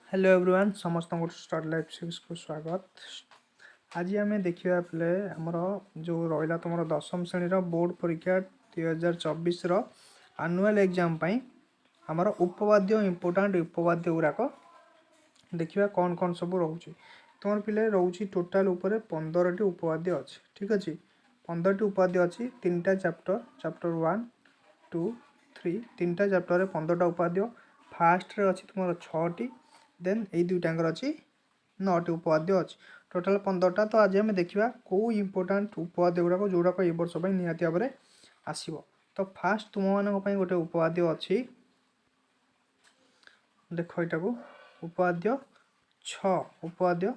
Hello everyone समस्त star life six को स्वागत। आज आम देखा पे आमर जो रहा तुम दशम श्रेणी बोर्ड परीक्षा 2024 आनुआल एग्जाम आमर उपवाद्य इंपोर्टाट उपवाद्य गुड़ाक देखा कौन कौन सब रोचे तुम पे रोचे टोटाल उपर 15 उपवाद्य अच्छी। ठीक अच्छे 15 उपवाद्य अच्छी 3टा चैप्टर चैप्टर 1 2 3 3टा चैप्टर 15टा उपवाद्य फास्ट अच्छी तुम 6टी देन ये दुईटांगर अच्छी 9टी उपवाद्य अच्छी टोटाल 15टा। तो आज आम देखा कौ इंपोर्टाट उपवाद्य गुड़ाक जोड़ाक ये वर्ष निहाती भाव में आसो। तो फास्ट तुम मान गोटे उपवाद्य अच्छी देख यहाँ उपवाद्य 6 उपवाद्य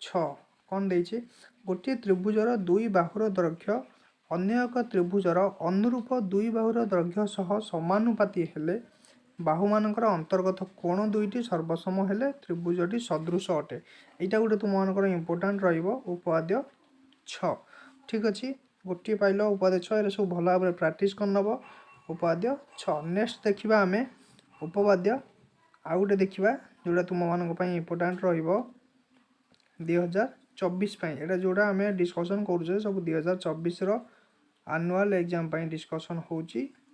6 कौन देती गोटे त्रिभुजर दुई बाहुर दैर्घ्य अन्य एक त्रिभुजर अनुरूप दुई बाहुर दैर्घ्य सह समानुपाती हेले बाहुमानकर अंतर्गत कोण दुईटी सर्वसम हेले त्रिभुजटी सदृश अटे। यहाँ गोटे तुम मानकर इंपोर्टाट उपवाद्य 6। ठीक अच्छे गोटे पाइल उपवाद्य 6 ये सब भल भाव में प्राक्ट करनब उपवाद्य 6। नेक्स्ट देखा आम उपवाद्य आउ गोटे देखा जोड़ा तुम मान इंपोर्टाट र2024 यहाँ जोड़ा आम डिस्कसन करुचे सब 2024 आनुआल एग्जाम डिस्कसन हो।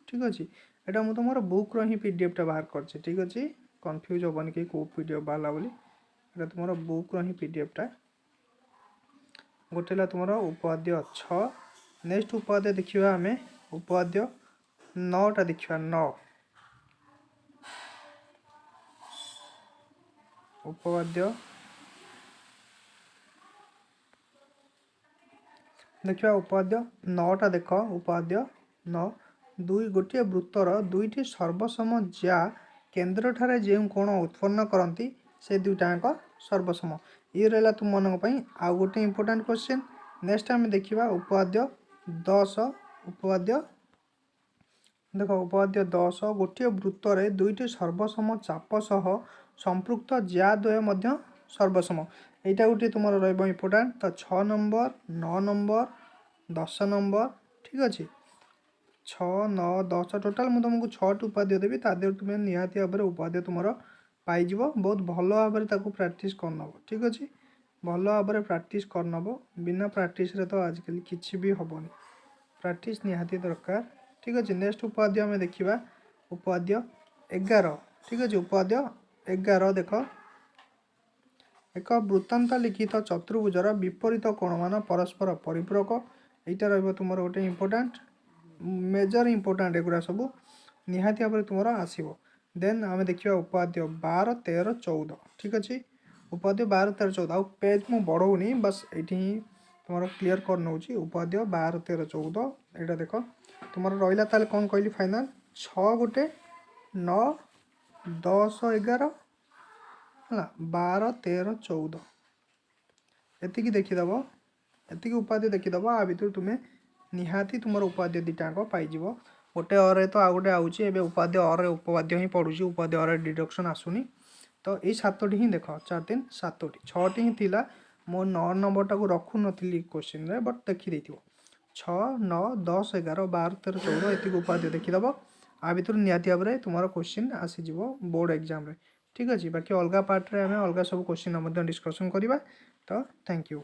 ठीक अच्छे एटा मु तुम बुक रो पीडीएफ टा बाहर कर। ठीक अच्छे कन्फ्यूज हेनी कि कौ पीडीएफ बाहर बोली एटा तुम बुक रो पीडीएफ टा गोटे तुम उपवाद्य 6। नेक्स्ट उपवाद्य देखा आम उपवाद्य 9टा देखा 9 उपवाद्य देखा उपवाद्य 9टा देख उपवाद्य 9 दुई गोटे वृत्तर दुईटी सर्वसम ज्या केन्द्र ठारे जो कोण उत्पन्न करती से दुईटाक सर्वसम ये रहा तुम मान आउ गोटे इंपोर्टाट क्वेश्चन। नेक्स्ट आम देखा उपवाद्य 10 उपवाद्य देख उपवाद्य 10 गोटे वृत्तर दुईटी सर्वसम चाप सह संपृक्त ज्या द्वय सर्वसम यहाँ गोटे तुम इंपोर्टाट। तो 6 नंबर 9 नंबर 10 नंबर ठीक अच्छे 6 9 10 टोटाल मुझे तुमको 6टी उपवाद्य देवी तादेह तुम्हें निहाती भाव में उपवाद्य तुम पाइज बहुत भल भाव में प्राक्ट करनब। ठीक अच्छे भल भाव में प्राक्ट करनब बिना प्राक्ट तो आजिकल किसी भी हेनी प्राक्ट निहाती दरकार। ठीक अच्छे नेक्स्ट उपवाद्य आम देखा उपवाद्य 11। ठीक अच्छे उपवाद्य 11 देख एक वृत्तांत लिखित चतुर्भुजर विपरीत कोण मान परस्पर परिपूरक यहाँ रुम गोटे इंपोर्टाट मेजर इंपोर्टाट एगुड़ा सब निहाती भाव में तुम आसो। देन आम देखा उपवाद्य 12 13 14। ठीक अच्छे उपवाद्य 12 13 14 आउ पेज मु बढ़ौनी बस ये तुम क्लीयर कर नौ उपवाद्य 12 13 14 यहाँ देख तुम रहा ताल कौन कहली फाइनाल 6 गोटे 9 10 11 है 12 13 14 एतिकी देखीदेव एतिकी उपवाद्य देखीदेव आ भर तुम्हें निहाती तुम उपवाद्य दुटाक पाइज गोटे अरे तो आउ गोटे आउे उपवाद्य अरे उपवाद्य ही पड़ू उपवाद्य अरे डिडक्शन आसुनी। तो ये 7टी ही देख 4 3 7टी 6टी ही थिला मो 9 नंबरटा को रखु नी क्वेश्चन रे बट देखी 6 9 10 11 12 13 14 एतिक उपवाद्य देखीदेव आ भर निहाती भाव में तुम क्वेश्चन आसीज बोर्ड एग्जाम रे। ठीक अच्छे बाकी अलग पार्ट रे आम अलग सब क्वेश्चन डिस्कसन करवा। तो थैंक यू।